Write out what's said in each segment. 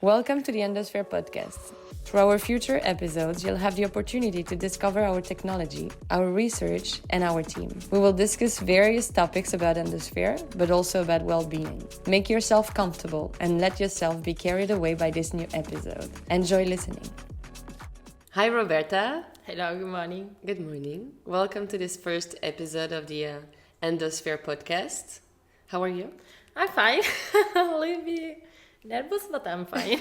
Welcome to the Endosphere podcast. Through our future episodes, you'll have the opportunity to discover our technology, our research, and our team. We will discuss various topics about Endosphere, but also about well-being. Make yourself comfortable and let yourself be carried away by this new episode. Enjoy listening. Hi, Roberta. Hello, good morning. Good morning. Welcome to this first episode of the Endosphere podcast. How are you? I'm fine. A little bit nervous, but I'm fine.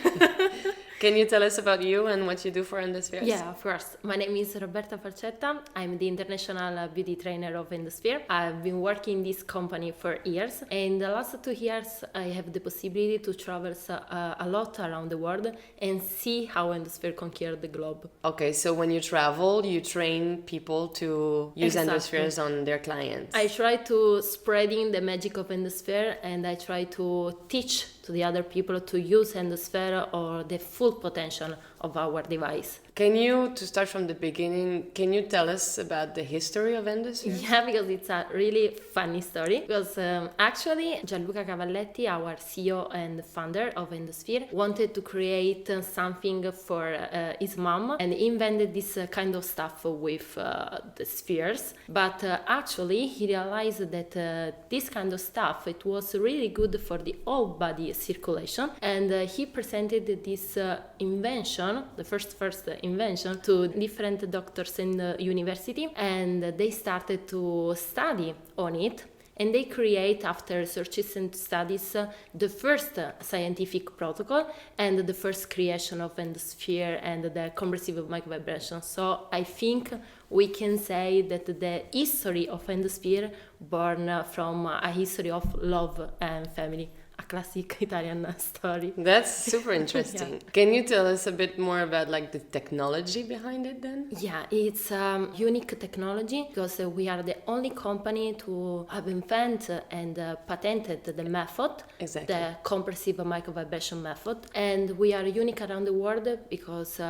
Can you tell us about you and what you do for Endospheres? Yeah, of course. My name is Roberta Falcetta. I'm the international beauty trainer of Endosphere. I've been working in this company for years, and the last 2 years I have the possibility to travel a lot around the world and see how Endosphere conquered the globe. Okay, so when you travel, you train people to use Exactly. Endospheres on their clients. I try to spreading the magic of Endosphere, and I try to teach to the other people to use Endosphere or the full potential of our device. Can you, to start from the beginning, can you tell us about the history of Endosphere? Yeah, because it's a really funny story. Because actually, Gianluca Cavalletti, our CEO and founder of Endosphere, wanted to create something for his mom, and he invented this kind of stuff with the spheres. But actually, he realized that this kind of stuff, it was really good for the whole body circulation, and he presented this invention, the first invention, to different doctors in the university, and they started to study on it, and they create, after researches and studies, the first scientific protocol and the first creation of Endosphere and the compressive microvibration. So I think we can say that the history of Endosphere born from a history of love and family. A classic Italian story. That's super interesting. Yeah. Can you tell us a bit more about like the technology behind it then? Yeah, it's unique technology because we are the only company to have invented and patented the method, Exactly. the compressive microvibration method, and we are unique around the world because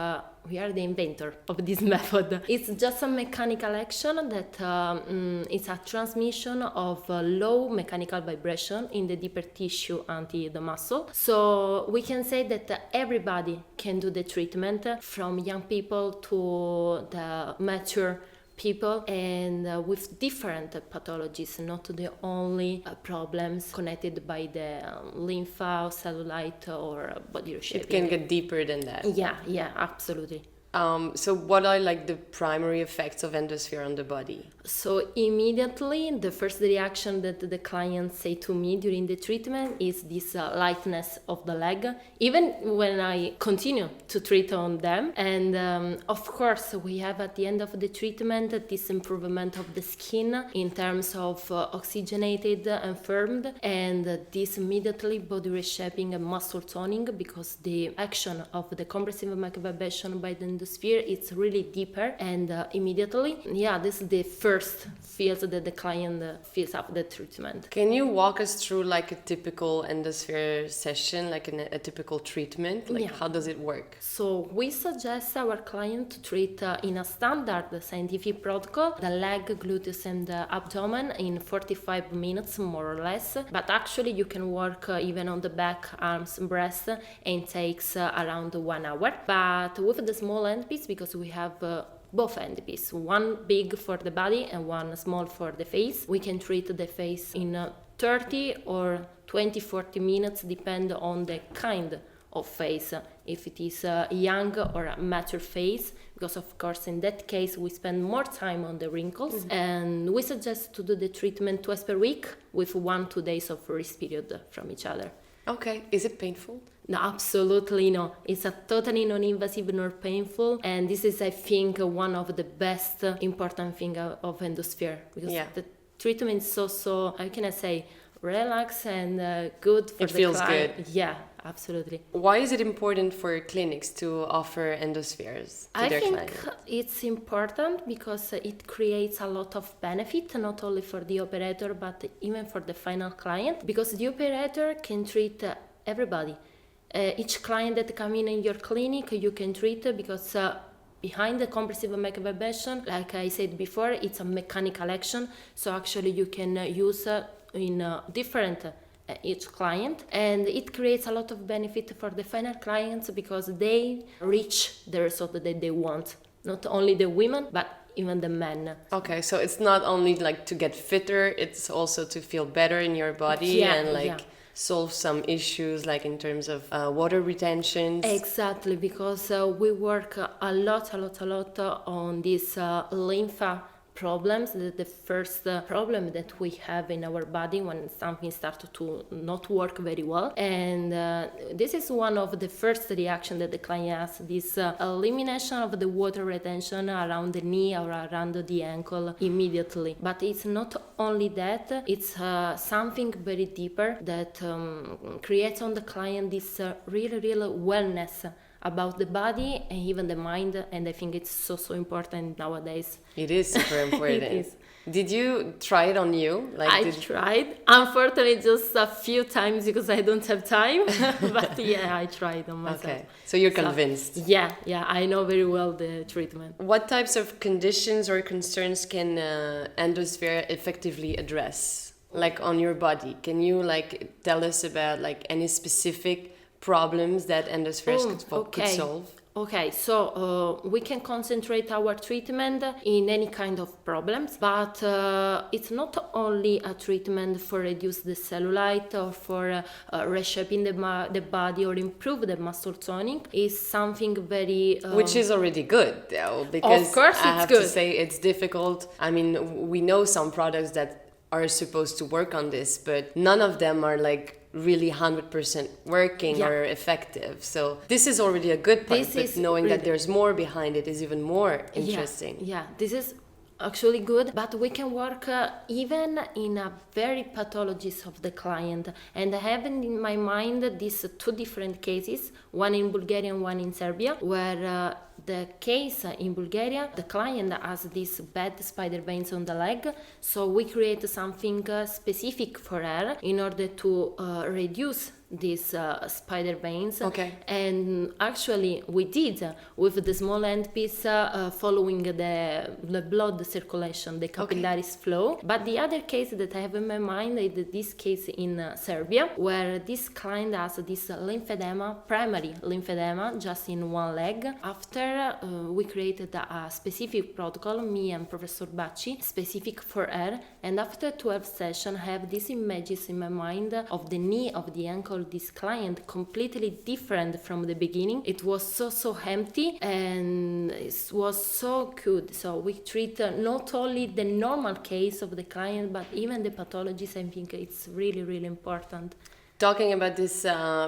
we are the inventor of this method. It's just a mechanical action that it's a transmission of low mechanical vibration in the deeper tissue until the muscle. So we can say that everybody can do the treatment, from young people to the mature people, and with different pathologies, not the only problems connected by the cellulite or body reshaping. It can get deeper than that. Yeah, absolutely. So what are like the primary effects of Endosphere on the body? So immediately, the first reaction that the clients say to me during the treatment is this lightness of the leg, even when I continue to treat on them. And of course, we have at the end of the treatment this improvement of the skin in terms of oxygenated and firmed, and this immediately body reshaping and muscle toning, because the action of the compressive microvibration by the Endosphere is really deeper, and immediately, this is the first feels that the client feels after the treatment. Can you walk us through like a typical Endosphere session, like a typical treatment? Like how does it work? So we suggest our client to treat in a standard scientific protocol the leg, gluteus and the abdomen in 45 minutes more or less, but actually you can work even on the back, arms, breast, and takes around 1 hour. But with the small handpiece, because we have both handpieces, one big for the body and one small for the face, we can treat the face in 30 or 20-40 minutes, depend on the kind of face, if it is a young or a mature face, because of course in that case we spend more time on the wrinkles. And we suggest to do the treatment twice per week with 1-2 days of rest period from each other. Okay, is it painful? No, absolutely no. It's a totally non-invasive nor painful, and this is, I think, one of the best important thing of Endosphere, because the treatment is so how can I say, relax and good for the client. It feels good. Yeah, absolutely. Why is it important for clinics to offer Endospheres to their clients? I think it's important because it creates a lot of benefit, not only for the operator, but even for the final client, because the operator can treat everybody. Each client that come in your clinic, you can treat, because behind the compressive microvibration, like I said before, it's a mechanical action. So actually you can use in different each client, and it creates a lot of benefit for the final clients because they reach the result that they want, not only the women but even the men. Okay, so it's not only like to get fitter, it's also to feel better in your body and solve some issues like in terms of water retention. Exactly, because we work a lot on these lympha problems. The first problem that we have in our body when something starts to not work very well, and this is one of the first reactions that the client has, this elimination of the water retention around the knee or around the ankle immediately. But it's not only that, it's something very deeper that creates on the client this real wellness about the body and even the mind, and I think it's so important nowadays. It is super important. It is. Did you try it on you? I tried, unfortunately, just a few times because I don't have time. But I tried on myself. Okay, so you're convinced. Yeah, I know very well the treatment. What types of conditions or concerns can Endosphere effectively address, like on your body? Can you tell us about any specific problems that Endospheres could solve? Okay, so we can concentrate our treatment in any kind of problems, but it's not only a treatment for reduce the cellulite or for reshaping the body or improve the muscle toning. It's something very... Which is already good, though, because of course I have to say it's difficult. I mean, we know some products that are supposed to work on this, but none of them are really 100% working or effective. So this is already a good part, but knowing really that there's more behind it is even more interesting. Yeah, this is actually good, but we can work even in a very pathologies of the client, and I have in my mind these two different cases, one in Bulgaria and one in Serbia, where the case in Bulgaria, the client has these bad spider veins on the leg, so we create something specific for her in order to reduce these spider veins. Okay. And actually we did with the small end piece following the blood circulation, the capillaries flow. But the other case that I have in my mind is this case in Serbia, where this client has this lymphedema, primary lymphedema, just in one leg. After we created a specific protocol, me and Professor Bacci, specific for her, and after 12 sessions I have these images in my mind of the knee, of the ankle, this client completely different from the beginning. It was so empty and it was so good. So we treat not only the normal case of the client, but even the pathologies. I think it's really important. Talking about this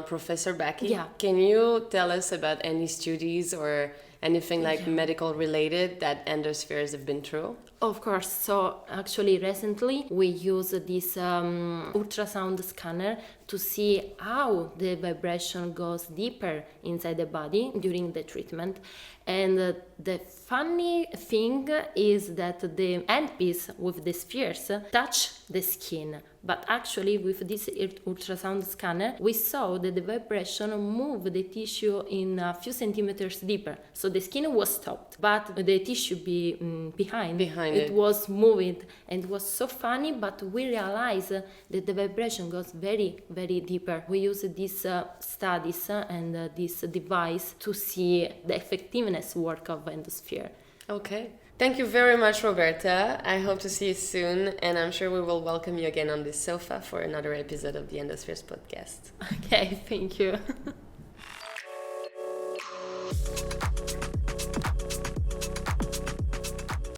Professor Bacci, can you tell us about any studies or anything medical related that Endospheres have been through? Of course. So actually recently we use this ultrasound scanner to see how the vibration goes deeper inside the body during the treatment. And the funny thing is that the handpiece with the spheres touch the skin. But actually with this ultrasound scanner, we saw that the vibration moved the tissue in a few centimeters deeper. So the skin was stopped, but the tissue behind it was moving, and it was so funny, but we realized that the vibration goes very deeper. We use these studies and this device to see the effectiveness work of Endosphere. Okay. Thank you very much, Roberta. I hope to see you soon, and I'm sure we will welcome you again on this sofa for another episode of the Endospheres podcast. Okay, thank you.